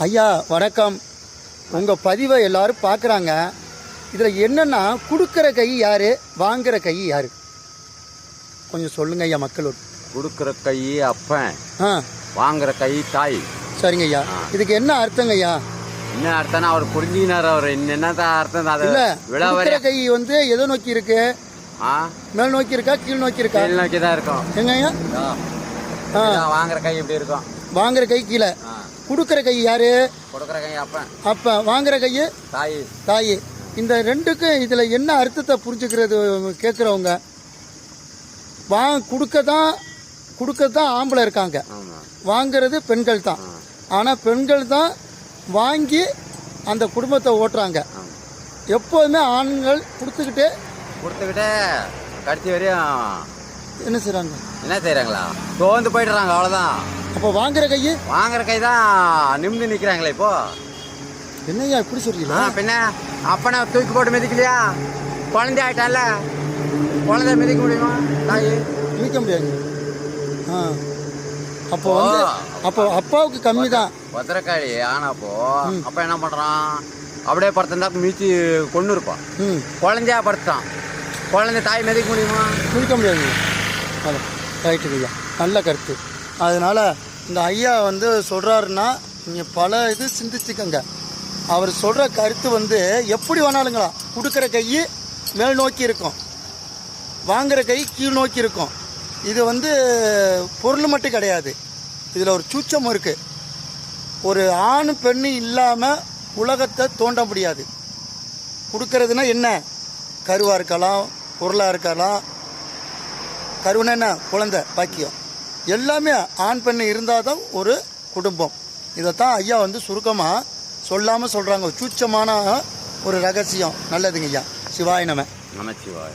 ஐயா வணக்கம். உங்கள் பதிவை எல்லாரும் பார்க்குறாங்க. இதில் என்னென்னா, கொடுக்குற கை யார், வாங்குகிற கை யார், கொஞ்சம் சொல்லுங்க ஐயா மக்களோடு. கொடுக்குற கை அப்பன், வாங்குற கை தாய். சரிங்க ஐயா. இதுக்கு என்ன அர்த்தங்க ஐயா? என்ன அர்த்தம்னா அவர் புரிஞ்சுக்கினார். அவர் என்னதான் அர்த்தம் இல்லை, கொடுக்குற கை வந்து எதை நோக்கி இருக்கு? மேல் நோக்கி இருக்கா, கீழ் நோக்கி இருக்கா? கீழ் நோக்கி தான் இருக்கும். எங்க ஐயா? வாங்குற கை எப்படி இருக்கும்? வாங்குற கை கீழே, கொடுக்குற கை யாரு? கொடுக்குற கை அப்பன். அப்பன். வாங்குற கை தாய். தாய். இந்த ரெண்டுக்கும் இதில் என்ன அர்த்தத்தை புரிஞ்சுக்கிறது கேட்குறவங்க? கொடுக்க தான் ஆம்பளை இருக்காங்க, வாங்கிறது பெண்கள் தான். ஆனால் பெண்கள் தான் வாங்கி அந்த குடும்பத்தை ஓட்டுறாங்க. எப்போதுமே ஆண்கள் கொடுத்துக்கிட்டே கடைசி வரையும் என்ன செய்கிறாங்களா? தோந்து போயிடுறாங்க, அவ்வளோதான். அப்போ வாங்குற கை தான் நிமிந்து நிற்கிறாங்களே இப்போ. என்னையா இப்படி சொல்றீங்களா? பின்ன அப்பனை தூக்கி போட்டு மிதிக்கலையா? குழந்தை ஆயிட்டால, குழந்தை மிதிக்க முடியுமா? தாய் மிதிக்க முடியாது. அப்போ அப்பாவுக்கு கம்மி தான் பத்திரக்காளி. ஆனாப்போ அப்பா என்ன பண்றான்? அப்படியே படுத்திருந்தா மிதிச்சு கொண்டு இருப்பான். குழந்தையா படுத்தான், குழந்தை தாய் மிதிக்க முடியுமா? மிதிக்க முடியாது. ரைட்டு ஐயா, நல்ல கருத்து. அதனால் இந்த ஐயா வந்து சொல்கிறாருன்னா நீங்கள் பல இது சிந்திச்சுக்கங்க. அவர் சொல்கிற கருத்து வந்து எப்படி வேணாலுங்களா. கொடுக்குற கை மேல் நோக்கி இருக்கும், வாங்குகிற கை கீழ் நோக்கி இருக்கும். இது வந்து பொருள் மட்டும் கிடையாது, இதில் ஒரு சூட்சம் இருக்குது. ஒரு ஆண் பெண்ணு இல்லாமல் உலகத்தை தோண்ட முடியாது. கொடுக்கறதுனா என்ன? கருவாக இருக்கலாம், பொருளாக இருக்கலாம். கருவுன்னா என்ன? குழந்தை பாக்கியம். எல்லாமே ஆண் பெண்ணு இருந்தால் தான் ஒரு குடும்பம். இதைத்தான் ஐயா வந்து சுருக்கமாக சொல்லாமல் சொல்கிறாங்க. சூட்சமான ஒரு ரகசியம். நல்லதுங்க ஐயா. சிவாய நம. நமச்சிவாய.